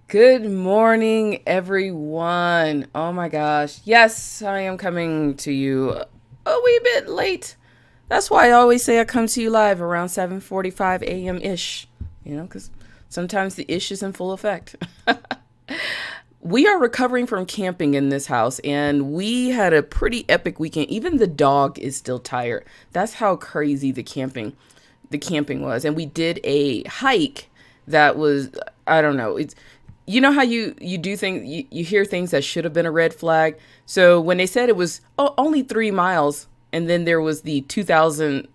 Good morning, everyone. Oh my gosh. Yes, I am coming to you a wee bit late. That's why I always say I come to you live around 7:45 a.m. ish. Because sometimes the ish is in full effect. We are recovering from camping in this house, and we had a pretty epic weekend. Even the dog is still tired. That's how crazy the camping was. And we did a hike that was, I don't know, it's how you do things, you hear things that should have been a red flag. So when they said it was only 3 miles, and then there was the 2,000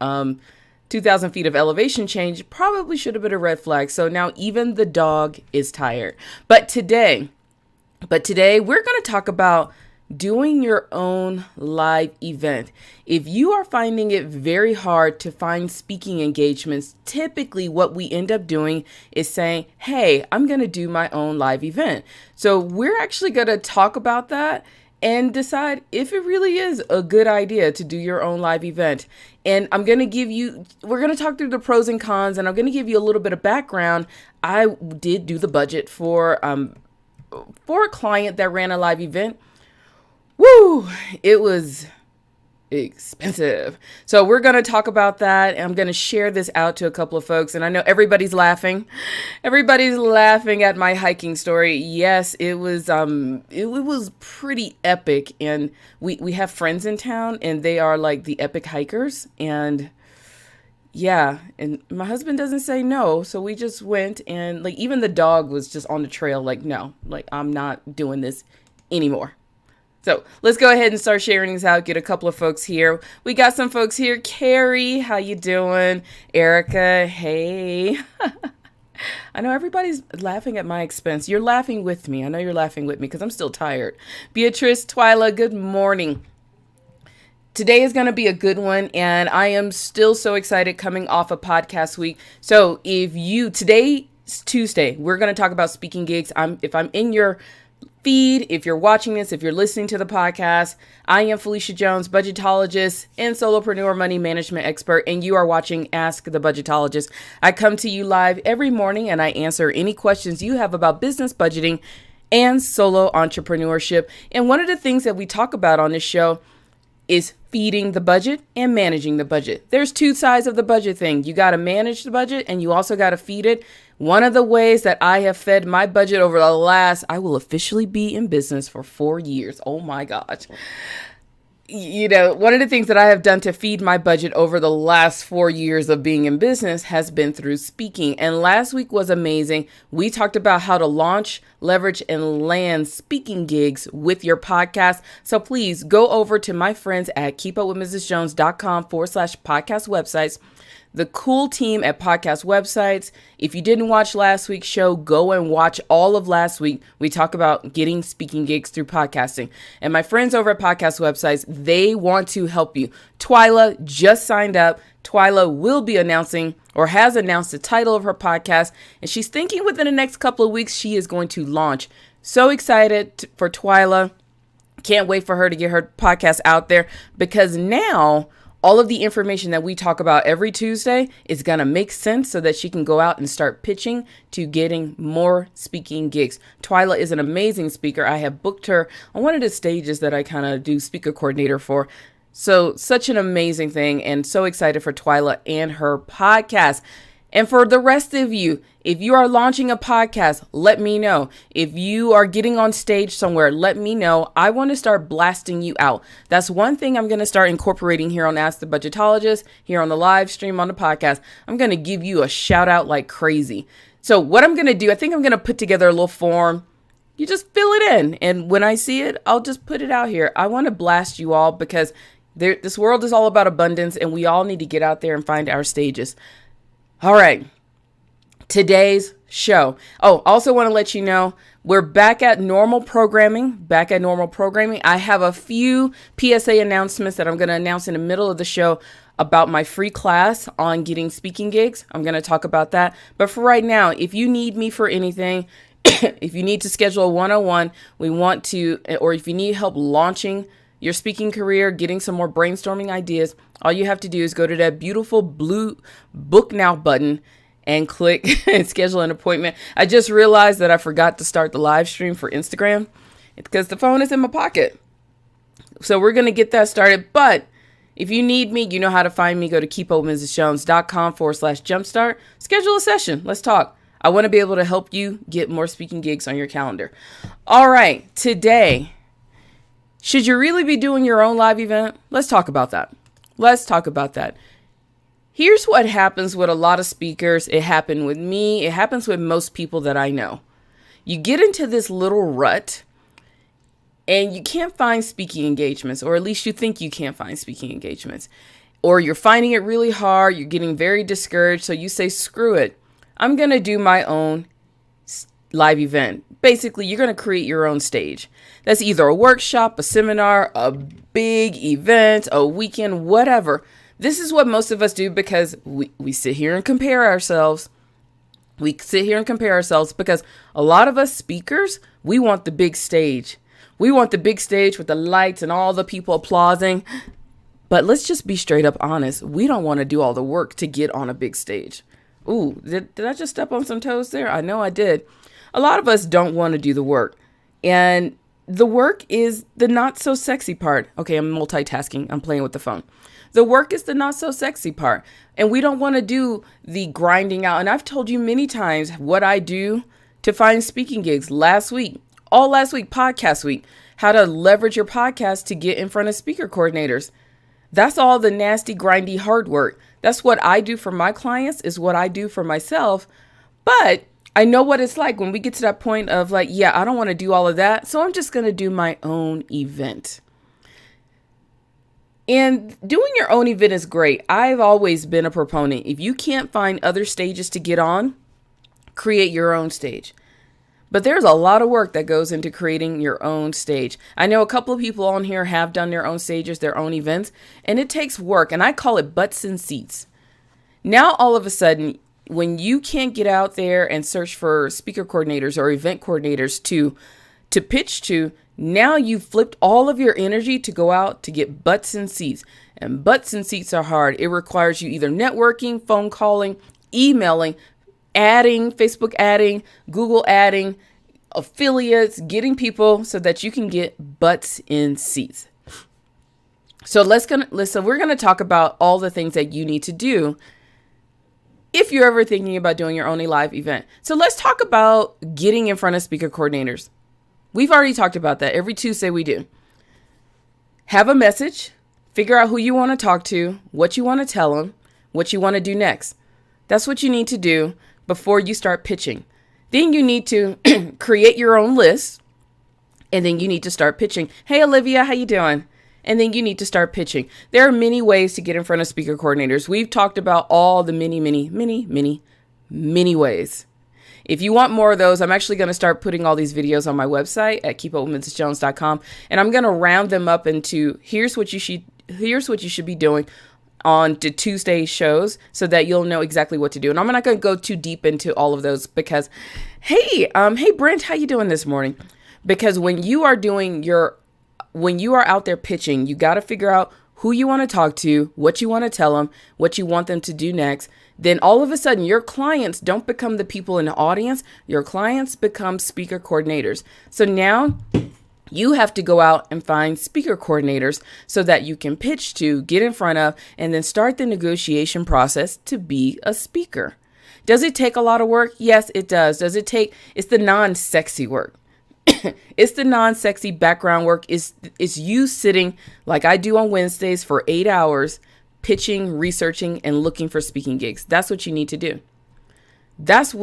feet of elevation change, probably should have been a red flag. So now even the dog is tired. But today we're going to talk about doing your own live event. If you are finding it very hard to find speaking engagements, typically what we end up doing is saying, hey, I'm going to do my own live event. So we're actually going to talk about that and decide if it really is a good idea to do your own live event. And we're going to talk through the pros and cons, and I'm going to give you a little bit of background. I did do the budget for a client that ran a live event. Woo! It was expensive. So we're going to talk about that. And I'm going to share this out to a couple of folks. And I know everybody's laughing. Everybody's laughing at my hiking story. Yes, it was pretty epic. And we have friends in town, and they are like the epic hikers. And yeah, and my husband doesn't say no. So we just went, and like even the dog was just on the trail like, no, like I'm not doing this anymore. So let's go ahead and start sharing this out. Get a couple of folks here. We got some folks here. Carrie, how you doing? Erica, hey. I know everybody's laughing at my expense. You're laughing with me. I know you're laughing with me because I'm still tired. Beatrice, Twyla, good morning. Today is going to be a good one, and I am still so excited coming off a podcast week. So today's Tuesday, we're going to talk about speaking gigs. If I'm in your feed, if you're watching this, if you're listening to the podcast, I am Phylecia Jones, budgetologist and solopreneur money management expert, and you are watching Ask the Budgetologist. I come to you live every morning, and I answer any questions you have about business budgeting and solo entrepreneurship. And one of the things that we talk about on this show is feeding the budget and managing the budget. There's two sides of the budget thing. You got to manage the budget, and you also got to feed it. One of the ways that I have fed my budget over I will officially be in business for 4 years. Oh my gosh. One of the things that I have done to feed my budget over the last 4 years of being in business has been through speaking. And last week was amazing. We talked about how to launch, leverage, and land speaking gigs with your podcast. So please go over to my friends at keepupwithmrsjones.com/podcast websites. The cool team at Podcast Websites. If you didn't watch last week's show, go and watch all of last week. We talk about getting speaking gigs through podcasting. And my friends over at Podcast Websites, they want to help you. Twyla just signed up. Twyla will be announcing or has announced the title of her podcast. And she's thinking within the next couple of weeks, she is going to launch. So excited for Twyla. Can't wait for her to get her podcast out there, because now all of the information that we talk about every Tuesday is going to make sense so that she can go out and start pitching to getting more speaking gigs. Twyla is an amazing speaker. I have booked her on one of the stages that I kind of do speaker coordinator for. So such an amazing thing, and so excited for Twyla and her podcast. And for the rest of you, if you are launching a podcast, let me know. If you are getting on stage somewhere, let me know. I want to start blasting you out. That's one thing I'm going to start incorporating here on Ask the Budgetologist, here on the live stream on the podcast. I'm going to give you a shout out like crazy. So what I'm going to do, I think I'm going to put together a little form. You just fill it in. And when I see it, I'll just put it out here. I want to blast you all because this world is all about abundance, and we all need to get out there and find our stages. All right, today's show. Oh, also want to let you know, we're back at normal programming. I have a few PSA announcements that I'm going to announce in the middle of the show about my free class on getting speaking gigs. I'm going to talk about that. But for right now, if you need me for anything, if you need to schedule a one-on-one, or if you need help launching your speaking career, getting some more brainstorming ideas, all you have to do is go to that beautiful blue book now button and click and schedule an appointment. I just realized that I forgot to start the live stream for Instagram because the phone is in my pocket. So we're going to get that started. But if you need me, you know how to find me. Go to keepupwithmrsjones.com/jumpstart. Schedule a session. Let's talk. I want to be able to help you get more speaking gigs on your calendar. All right. Today, should you really be doing your own live event? Let's talk about that. Here's what happens with a lot of speakers. It happened with me. It happens with most people that I know. You get into this little rut and you can't find speaking engagements, or at least you think you can't find speaking engagements, or you're finding it really hard. You're getting very discouraged. So you say, screw it. I'm going to do my own live event. Basically, you're going to create your own stage. That's either a workshop, a seminar, a big event, a weekend, whatever. This is what most of us do because we sit here and compare ourselves. We sit here and compare ourselves because a lot of us speakers, we want the big stage. We want the big stage with the lights and all the people applauding. But let's just be straight up honest. We don't want to do all the work to get on a big stage. Ooh, did I just step on some toes there? I know I did. A lot of us don't want to do the work. And the work is the not so sexy part. Okay, I'm multitasking. I'm playing with the phone. The work is the not so sexy part. And we don't want to do the grinding out. And I've told you many times what I do to find speaking gigs last week, podcast week, how to leverage your podcast to get in front of speaker coordinators. That's all the nasty, grindy, hard work. That's what I do for my clients, is what I do for myself. But I know what it's like when we get to that point of like, yeah, I don't want to do all of that. So I'm just going to do my own event. And doing your own event is great. I've always been a proponent. If you can't find other stages to get on, create your own stage. But there's a lot of work that goes into creating your own stage. I know a couple of people on here have done their own stages, their own events, and it takes work. And I call it butts in seats. Now, all of a sudden, when you can't get out there and search for speaker coordinators or event coordinators to pitch to, now you've flipped all of your energy to go out to get butts in seats. And butts in seats are hard. It requires you either networking, phone calling, emailing, adding, Facebook adding, Google adding, affiliates, getting people so that you can get butts in seats. So we're going to talk about all the things that you need to do if you're ever thinking about doing your own live event. So let's talk about getting in front of speaker coordinators. We've already talked about that. Every Tuesday we do. Have a message, figure out who you want to talk to, what you want to tell them, what you want to do next. That's what you need to do before you start pitching. Then you need to create your own list, and then you need to start pitching. Hey, Olivia, how you doing? And then you need to start pitching. There are many ways to get in front of speaker coordinators. We've talked about all the many ways. If you want more of those, I'm actually going to start putting all these videos on my website at keepupwithmrsjones.com, and I'm going to round them up into here's what you should be doing on the Tuesday shows so that you'll know exactly what to do. And I'm not going to go too deep into all of those because, hey Brent, how you doing this morning? Because when you are out there pitching, you got to figure out who you want to talk to, what you want to tell them, what you want them to do next. Then all of a sudden, your clients don't become the people in the audience. Your clients become speaker coordinators. So now you have to go out and find speaker coordinators so that you can pitch to, get in front of, and then start the negotiation process to be a speaker. Does it take a lot of work? Yes, it does. It's the non-sexy work. It's the non-sexy background work. It's you sitting like I do on Wednesdays for 8 hours, pitching, researching, and looking for speaking gigs. That's what you need to do. That's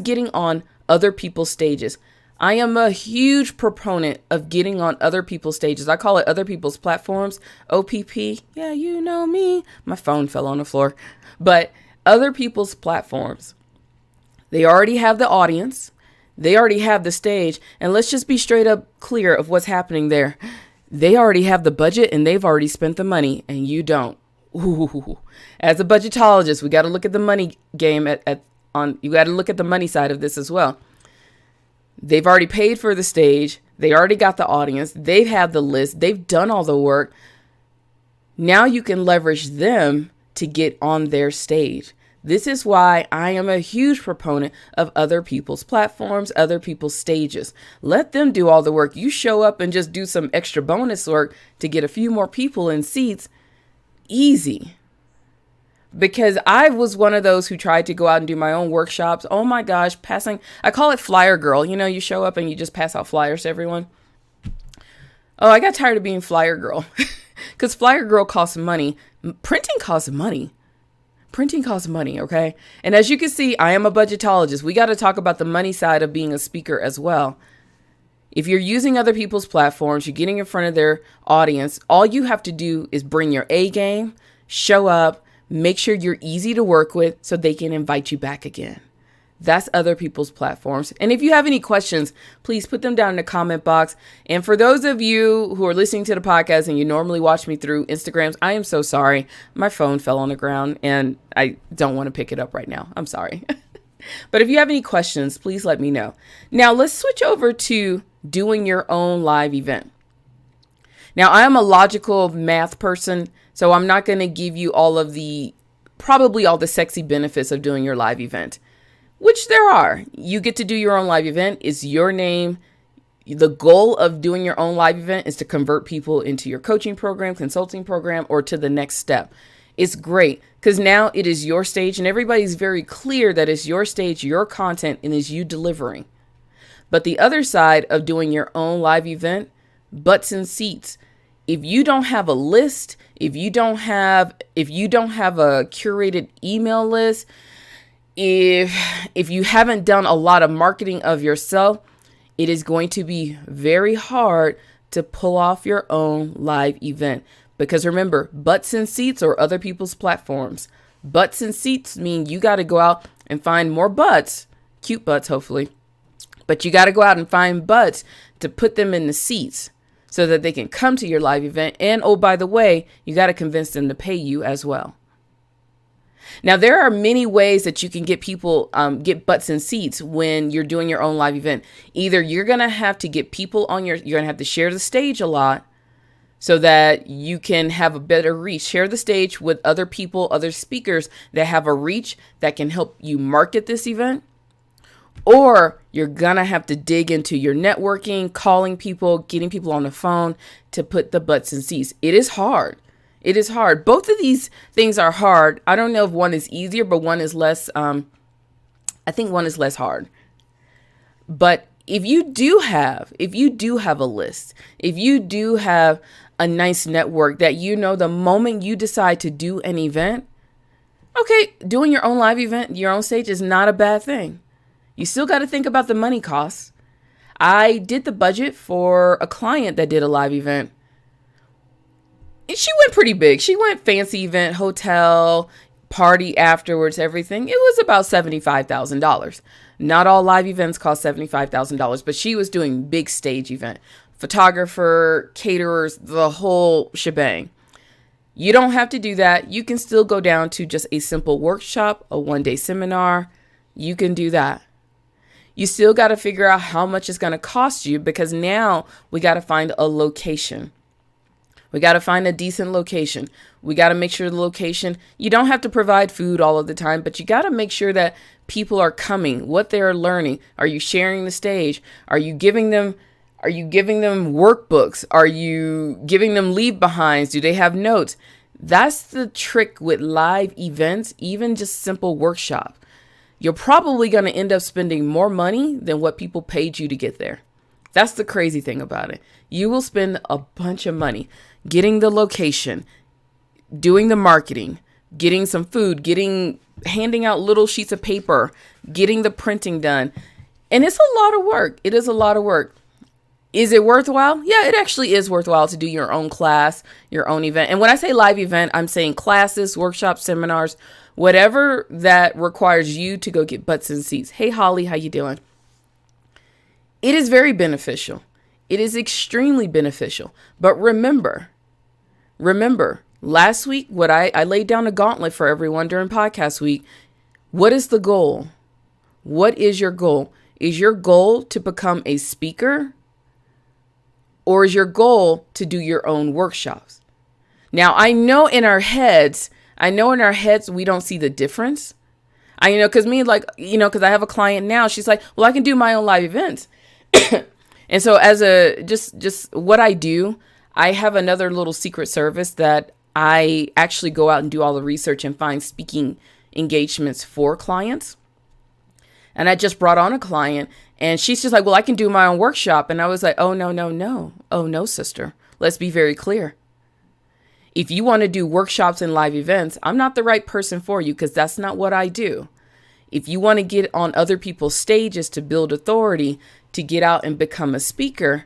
getting on other people's stages. I am a huge proponent of getting on other people's stages. I call it other people's platforms, OPP. Yeah, you know me. My phone fell on the floor. But other people's platforms. They already have the audience. They already have the stage. And let's just be straight up clear of what's happening there. They already have the budget and they've already spent the money and you don't. Ooh. As a budgetologist, we got to look at the money game you got to look at the money side of this as well. They've already paid for the stage. They already got the audience. They've had the list. They've done all the work. Now you can leverage them to get on their stage. This is why I am a huge proponent of other people's platforms, other people's stages. Let them do all the work. You show up and just do some extra bonus work to get a few more people in seats. Easy. Because I was one of those who tried to go out and do my own workshops. Oh my gosh, I call it flyer girl. You show up and you just pass out flyers to everyone. Oh, I got tired of being flyer girl because flyer girl costs money. Printing costs money. Okay? And as you can see, I am a budgetologist. We got to talk about the money side of being a speaker as well. If you're using other people's platforms, you're getting in front of their audience, all you have to do is bring your A game, show up, make sure you're easy to work with so they can invite you back again. That's other people's platforms. And if you have any questions, please put them down in the comment box. And for those of you who are listening to the podcast and you normally watch me through Instagrams, I am so sorry. My phone fell on the ground and I don't want to pick it up right now. I'm sorry. But if you have any questions, please let me know. Now let's switch over to doing your own live event. Now I am a logical math person, so I'm not going to give you probably all the sexy benefits of doing your live event. Which there are. You get to do your own live event. It's your name. The goal of doing your own live event is to convert people into your coaching program, consulting program, or to the next step. It's great because now it is your stage and everybody's very clear that it's your stage, your content, and is you delivering. But the other side of doing your own live event, butts and seats. If you don't have a list, if you don't have a curated email list, if you haven't done a lot of marketing of yourself, it is going to be very hard to pull off your own live event. Because remember, butts and seats are other people's platforms. Butts and seats mean you got to go out and find more butts, cute butts, hopefully. But you got to go out and find butts to put them in the seats so that they can come to your live event. And oh, by the way, you got to convince them to pay you as well. Now, there are many ways that you can get people, get butts in seats when you're doing your own live event. Either you're going to have to get people you're going to have to share the stage a lot so that you can have a better reach. Share the stage with other people, other speakers that have a reach that can help you market this event. Or you're going to have to dig into your networking, calling people, getting people on the phone to put the butts in seats. It is hard. It is hard. Both of these things are hard. I don't know if one is easier, but one is less. I think one is less hard. But if you do have a list, if you do have a nice network that the moment you decide to do an event, okay, doing your own live event, your own stage is not a bad thing. You still got to think about the money costs. I did the budget for a client that did a live event. She went pretty big. She went fancy event, hotel, party afterwards, everything. It was about $75,000. Not all live events cost $75,000, but she was doing big stage event, photographer, caterers, the whole shebang. You don't have to do that. You can still go down to just a simple workshop, a one-day seminar. You can do that. You still got to figure out how much it's going to cost you because now we got to find a location. We got to find a decent location. We got to make sure the location, you don't have to provide food all of the time, but you got to make sure that people are coming, what they're learning. Are you sharing the stage? Are you giving them workbooks? Are you giving them leave behinds? Do they have notes? That's the trick with live events, even just simple workshops. You're probably going to end up spending more money than what people paid you to get there. That's the crazy thing about it. You will spend a bunch of money getting the location, doing the marketing, getting some food, handing out little sheets of paper, getting the printing done. And it's a lot of work. It is a lot of work. Is it worthwhile? Yeah, it actually is worthwhile to do your own class, your own event. And when I say live event, I'm saying classes, workshops, seminars, whatever that requires you to go get butts in seats. Hey, Holly, how you doing? It is very beneficial. It is extremely beneficial. But remember, last week, I laid down a gauntlet for everyone during podcast week. What is the goal? What is your goal? Is your goal to become a speaker? Or is your goal to do your own workshops? Now, I know in our heads, we don't see the difference. I, cause me, like, cause I have a client now, she's like, well, I can do my own live events. And so as just what I do, I have another little secret service that I actually go out and do all the research and find speaking engagements for clients. And I just brought on a client and she's just like, well, I can do my own workshop. And I was like, oh, no, no, no. Oh, no, sister. Let's be very clear. If you want to do workshops and live events, I'm not the right person for you because that's not what I do. If you want to get on other people's stages to build authority, to get out and become a speaker,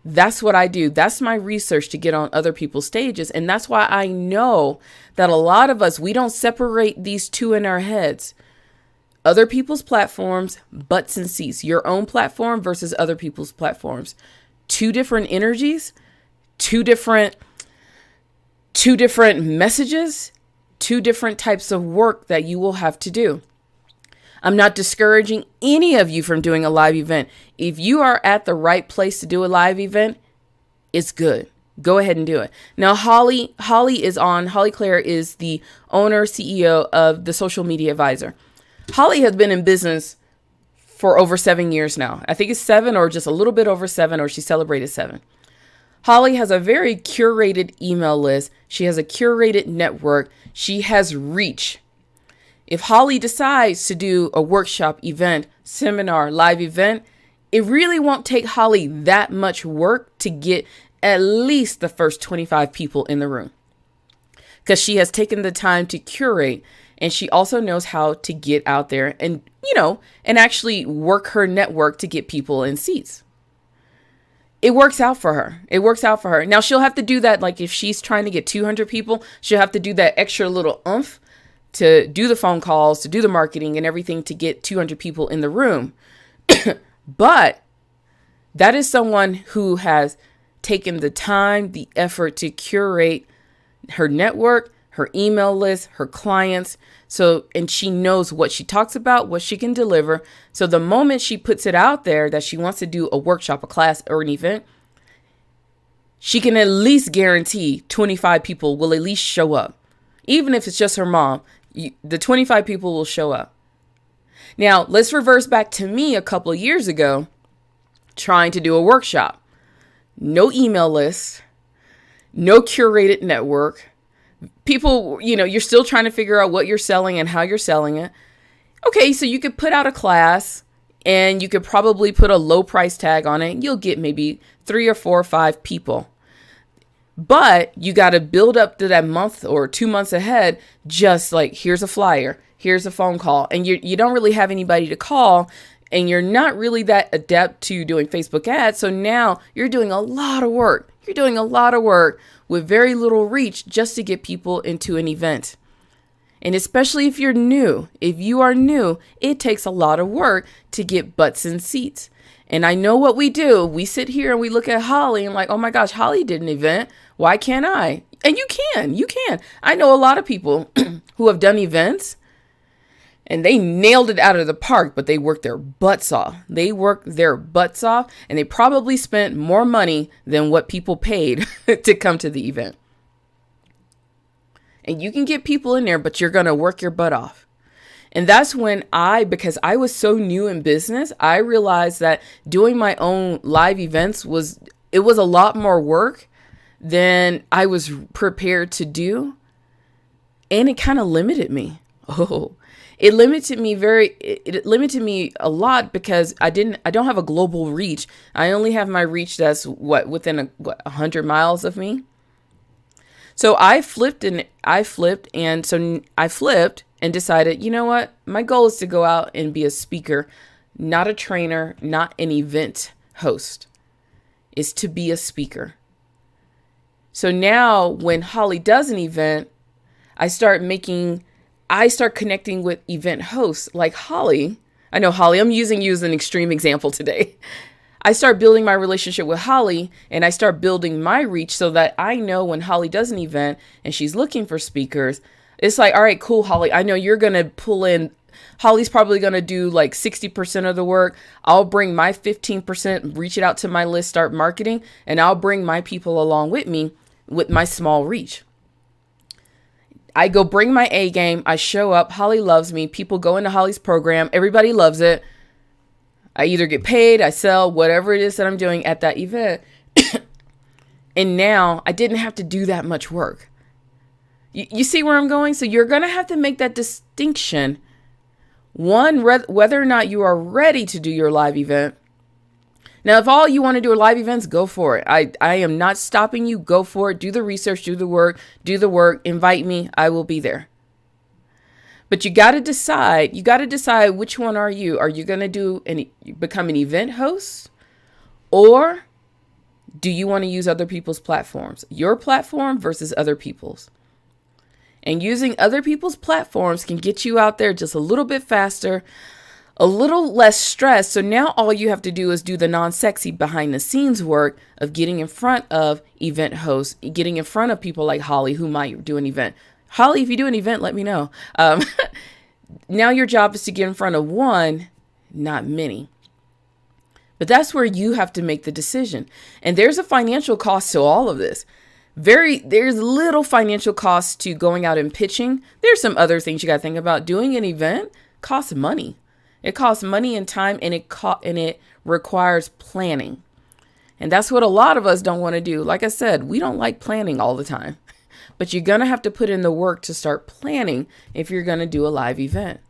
that's what I do. That's my research to get on other people's stages. And that's why I know that a lot of us, we don't separate these two in our heads. Other people's platforms, butts and seats, your own platform versus other people's platforms. Two different energies, two different messages, two different types of work that you will have to do. I'm not discouraging any of you from doing a live event. If you are at the right place to do a live event, it's good. Go ahead and do it. Now, Holly Claire is the owner, CEO of the Social Media Advisor. Holly has been in business for over 7 years now. I think it's 7 or just a little bit over 7, or she celebrated 7. Holly has a very curated email list. She has a curated network. She has reach. If Holly decides to do a workshop, event, seminar, live event, it really won't take Holly that much work to get at least the first 25 people in the room, because she has taken the time to curate, and she also knows how to get out there and, and actually work her network to get people in seats. It works out for her. Now she'll have to do that. Like if she's trying to get 200 people, she'll have to do that extra little oomph to do the phone calls, to do the marketing and everything to get 200 people in the room. But that is someone who has taken the time, the effort to curate her network, her email list, her clients. And she knows what she talks about, what she can deliver. So the moment she puts it out there that she wants to do a workshop, a class, or an event, she can at least guarantee 25 people will at least show up. Even if it's just her mom, the 25 people will show up. Now, let's reverse back to me a couple of years ago, trying to do a workshop. No email list, no curated network. People, you're still trying to figure out what you're selling and how you're selling it. Okay, so you could put out a class and you could probably put a low price tag on it. You'll get maybe 3 or 4 or 5 people. But you got to build up to that month or 2 months ahead, just like, here's a flyer, here's a phone call. And you don't really have anybody to call, and you're not really that adept to doing Facebook ads. So now you're doing a lot of work. You're doing a lot of work with very little reach just to get people into an event. And especially if you're new, it takes a lot of work to get butts in seats. And I know what we do. We sit here and we look at Holly and like, oh my gosh, Holly did an event. Why can't I? And you can. I know a lot of people who have done events and they nailed it out of the park, but they worked their butts off. And they probably spent more money than what people paid to come to the event. And you can get people in there, but you're going to work your butt off. And that's when because I was so new in business, I realized that doing my own live events was a lot more work than I was prepared to do. And it kind of limited me. It limited me a lot because I don't have a global reach. I only have my reach that's within 100 miles of me. So I flipped and decided, you know what? My goal is to go out and be a speaker, not a trainer, not an event host. Is to be a speaker. So now when Holly does an event, I start connecting with event hosts like Holly. I know, Holly, I'm using you as an extreme example today. I start building my relationship with Holly and I start building my reach so that I know when Holly does an event and she's looking for speakers, it's like, all right, cool, Holly. I know you're going to pull in. Holly's probably going to do like 60% of the work. I'll bring my 15%, reach it out to my list, start marketing, and I'll bring my people along with me with my small reach. I go bring my A game. I show up. Holly loves me. People go into Holly's program. Everybody loves it. I either get paid, I sell, whatever it is that I'm doing at that event. And now I didn't have to do that much work. You see where I'm going? So you're going to have to make that distinction. One, whether or not you are ready to do your live event. Now, if all you want to do are live events, go for it. I am not stopping you. Go for it. Do the research, do the work, invite me. I will be there. But you got to decide which one are you? Are you going to become an event host, or do you want to use other people's platforms? Your platform versus other people's. And using other people's platforms can get you out there just a little bit faster, a little less stress. So now all you have to do is do the non-sexy behind the scenes work of getting in front of event hosts, getting in front of people like Holly who might do an event. Holly, if you do an event, let me know. Now your job is to get in front of one, not many. But that's where you have to make the decision. And there's a financial cost to all of this. There's little financial cost to going out and pitching. There's some other things you got to think about. Doing an event costs money. It costs money and time, and it requires planning. And that's what a lot of us don't want to do. Like I said, we don't like planning all the time. But you're going to have to put in the work to start planning if you're going to do a live event.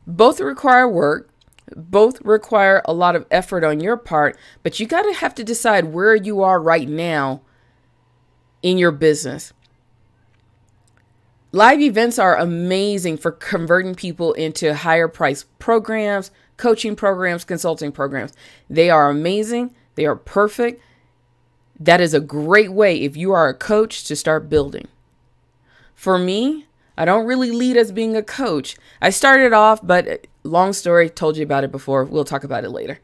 Both require work. Both require a lot of effort on your part, but you have to decide where you are right now in your business. Live events are amazing for converting people into higher price programs, coaching programs, consulting programs. They are amazing. They are perfect. That is a great way, if you are a coach, to start building. For me, I don't really lead as being a coach. I started off, but long story, told you about it before. We'll talk about it later.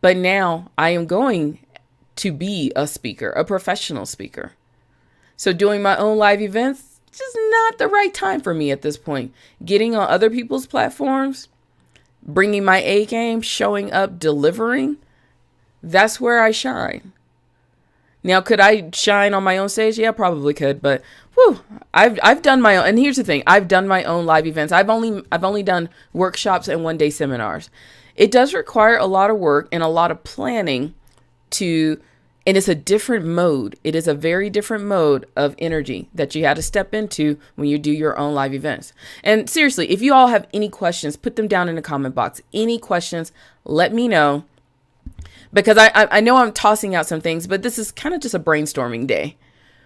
But now I am going to be a speaker, a professional speaker. So doing my own live events, just not the right time for me at this point. Getting on other people's platforms, bringing my A game, showing up, delivering, that's where I shine. Now, could I shine on my own stage? Yeah, probably could, but I've done my own. And here's the thing: I've done my own live events. I've only done workshops and one-day seminars. It does require a lot of work and a lot of planning and it's a different mode. It is a very different mode of energy that you had to step into when you do your own live events. And seriously, if you all have any questions, put them down in the comment box. Any questions, let me know. Because I know I'm tossing out some things, but this is kind of just a brainstorming day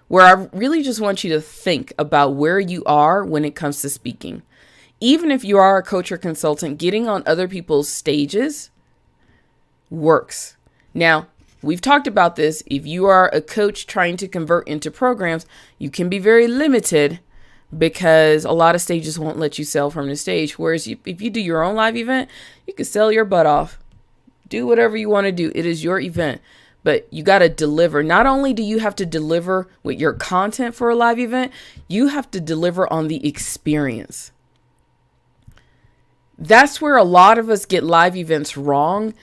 where I really just want you to think about where you are when it comes to speaking. Even if you are a coach or consultant, getting on other people's stages works. Now, we've talked about this. If you are a coach trying to convert into programs, you can be very limited because a lot of stages won't let you sell from the stage. Whereas if you do your own live event, you can sell your butt off. Do whatever you want to do. It is your event, but you got to deliver. Not only do you have to deliver with your content for a live event, you have to deliver on the experience. That's where a lot of us get live events wrong,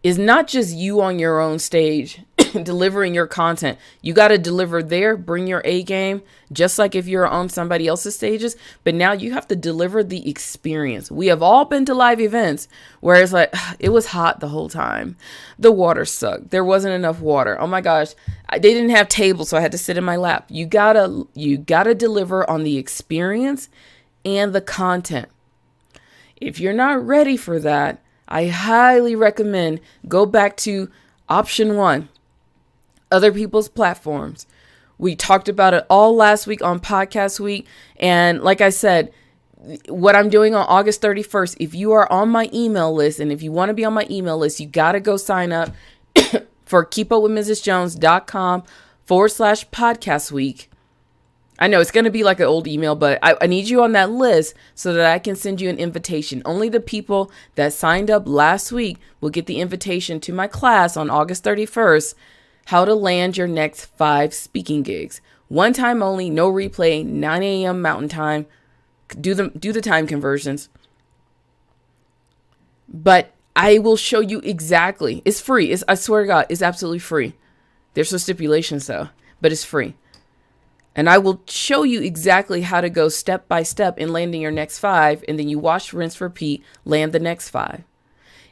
is not just you on your own stage delivering your content. You got to deliver there, bring your A game, just like if you're on somebody else's stages. But now you have to deliver the experience. We have all been to live events where it's like, it was hot the whole time. The water sucked. There wasn't enough water. Oh my gosh. They didn't have tables, so I had to sit in my lap. You gotta deliver on the experience and the content. If you're not ready for that, I highly recommend go back to option 1. Other people's platforms. We talked about it all last week on podcast week. And like I said, what I'm doing on August 31st, if you are on my email list, and if you want to be on my email list, you got to go sign up for keepupwithmrsjones.com/podcast week. I know it's going to be like an old email, but I need you on that list so that I can send you an invitation. Only the people that signed up last week will get the invitation to my class on August 31st. How to land your next 5 speaking gigs. One time only, no replay, 9 a.m. Mountain Time. Do the time conversions. But I will show you exactly. It's free. I swear to God, it's absolutely free. There's some stipulations though, but it's free. And I will show you exactly how to go step by step in landing your next 5. And then you wash, rinse, repeat, land the next 5.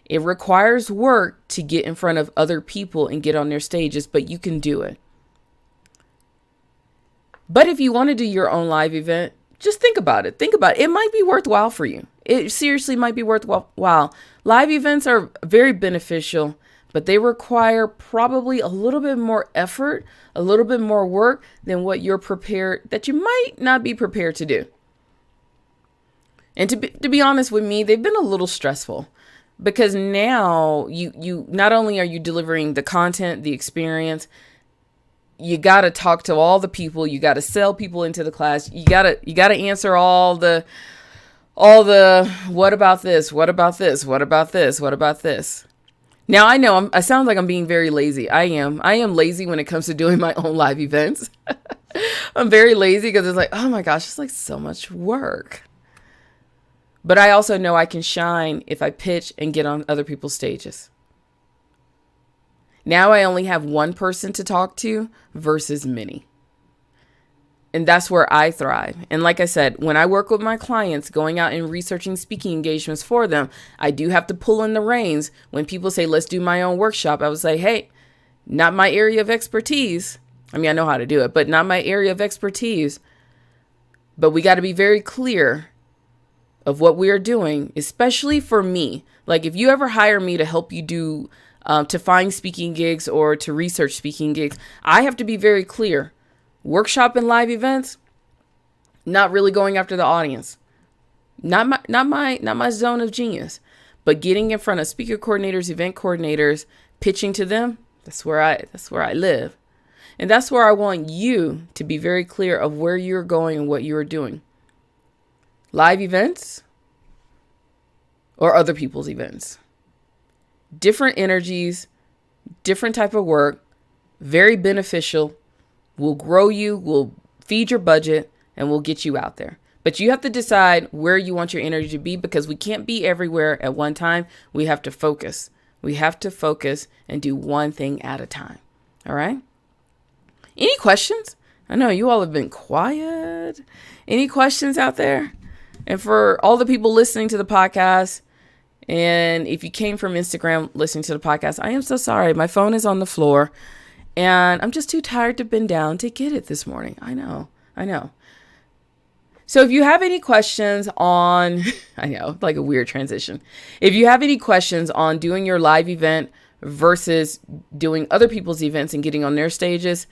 It requires work to get in front of other people and get on their stages, but you can do it. But if you want to do your own live event, just think about it. Think about it. It might be worthwhile for you. It seriously might be worthwhile. Live events are very beneficial, but they require probably a little bit more effort, a little bit more work than what that you might not be prepared to do. And to be honest with me, they've been a little stressful. Because now you not only are you delivering the content, the experience, you got to talk to all the people, you got to sell people into the class, you got to answer all the what about this, what about this, what about this, what about this. Now I know I sound like I'm being very lazy. I am lazy when it comes to doing my own live events. I'm very lazy because it's like, oh my gosh, it's like so much work. But I also know I can shine if I pitch and get on other people's stages. Now I only have one person to talk to versus many. And that's where I thrive. And like I said, when I work with my clients, going out and researching speaking engagements for them, I do have to pull in the reins. When people say, let's do my own workshop, I would say, hey, not my area of expertise. I mean, I know how to do it, but not my area of expertise. But we got to be very clear of what we are doing, especially for me. Like if you ever hire me to help you do, to find speaking gigs or to research speaking gigs, I have to be very clear. Workshop and live events, not really going after the audience. Not my zone of genius, but getting in front of speaker coordinators, event coordinators, pitching to them. That's where I live. And that's where I want you to be very clear of where you're going and what you're doing. Live events or other people's events. Different energies, different type of work, very beneficial, will grow you, will feed your budget, and will get you out there. But you have to decide where you want your energy to be because we can't be everywhere at one time. We have to focus. We have to focus and do one thing at a time. All right? Any questions? I know you all have been quiet. Any questions out there? And for all the people listening to the podcast, and if you came from Instagram listening to the podcast, I am so sorry. My phone is on the floor, and I'm just too tired to bend down to get it this morning. I know. So if you have any questions on, I know, like a weird transition. If you have any questions on doing your live event versus doing other people's events and getting on their stages,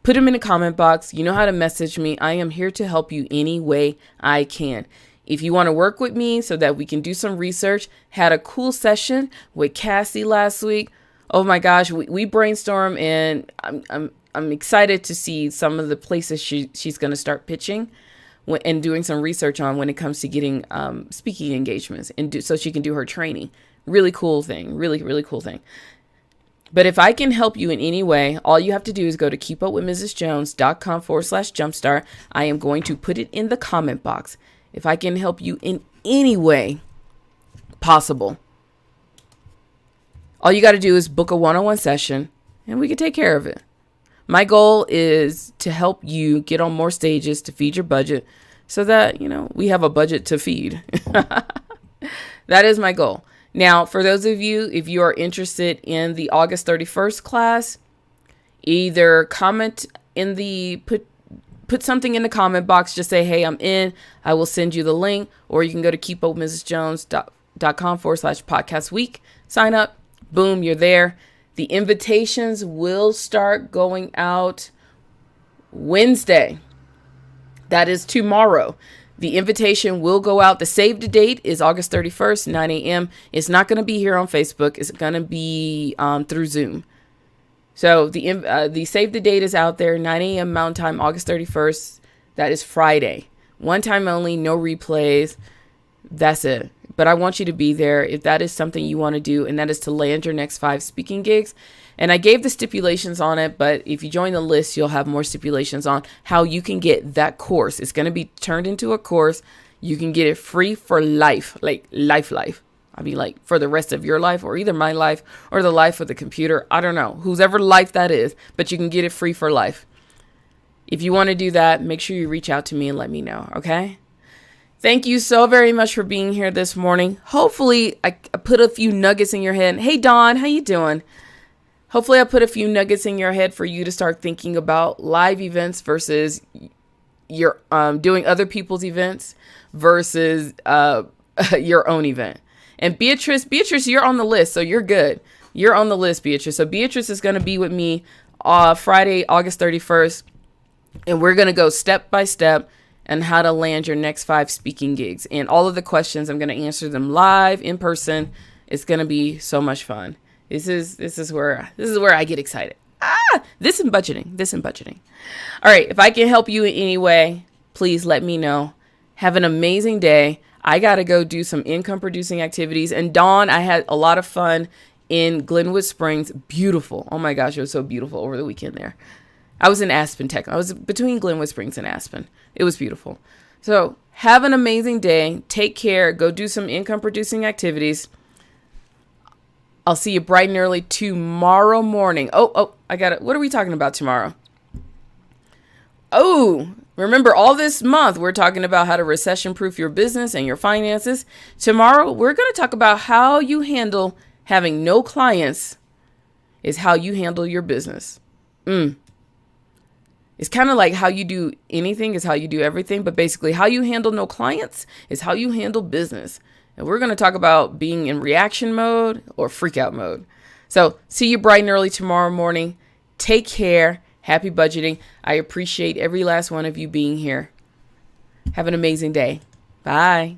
put them in the comment box. You know how to message me. I am here to help you any way I can. If you want to work with me so that we can do some research, had a cool session with Cassie last week. Oh my gosh, we brainstormed, and I'm excited to see some of the places she's going to start pitching and doing some research on when it comes to getting speaking engagements so she can do her training. Really cool thing. Really cool thing. But if I can help you in any way, all you have to do is go to keepupwithmrsjones.com/jumpstart. I am going to put it in the comment box. If I can help you in any way possible, all you got to do is book a one-on-one session and we can take care of it. My goal is to help you get on more stages to feed your budget so that, we have a budget to feed. That is my goal. Now, for those of you, if you are interested in the August 31st class, either comment in put something in the comment box. Just say, hey, I'm in. I will send you the link, or you can go to keepupwithmrsjones.com/podcast week. Sign up. Boom, you're there. The invitations will start going out Wednesday. That is tomorrow. The invitation will go out. The save the date is August 31st, 9 a.m. It's not going to be here on Facebook. It's going to be through Zoom. So the save the date is out there, 9 a.m. Mountain Time, August 31st. That is Friday. One time only, no replays. That's it. But I want you to be there if that is something you want to do, and that is to land your next 5 speaking gigs. And I gave the stipulations on it, but if you join the list, you'll have more stipulations on how you can get that course. It's going to be turned into a course. You can get it free for life, like life. I mean, like for the rest of your life, or either my life or the life of the computer. I don't know, whose ever life that is, but you can get it free for life. If you want to do that, make sure you reach out to me and let me know. Okay. Thank you so very much for being here this morning. Hopefully I put a few nuggets in your head. Hey, Dawn, how you doing? Hopefully I put a few nuggets in your head for you to start thinking about live events versus your doing other people's events versus your own event. And Beatrice, you're on the list, so you're good. You're on the list, Beatrice. So Beatrice is going to be with me Friday, August 31st, and we're going to go step by step and how to land your next 5 speaking gigs. And all of the questions, I'm going to answer them live in person. It's going to be so much fun. This is where I get excited. This and budgeting. All right. If I can help you in any way, please let me know. Have an amazing day. I got to go do some income producing activities. And Dawn, I had a lot of fun in Glenwood Springs. Beautiful. Oh my gosh. It was so beautiful over the weekend there. I was in Aspen, Texas. I was between Glenwood Springs and Aspen. It was beautiful. So have an amazing day. Take care. Go do some income producing activities. I'll see you bright and early tomorrow morning. I got it. What are we talking about tomorrow? Remember all this month, we're talking about how to recession proof your business and your finances. Tomorrow, we're going to talk about how you handle having no clients is how you handle your business. It's kind of like how you do anything is how you do everything. But basically, how you handle no clients is how you handle business. And we're going to talk about being in reaction mode or freak out mode. So see you bright and early tomorrow morning. Take care. Happy budgeting. I appreciate every last one of you being here. Have an amazing day. Bye.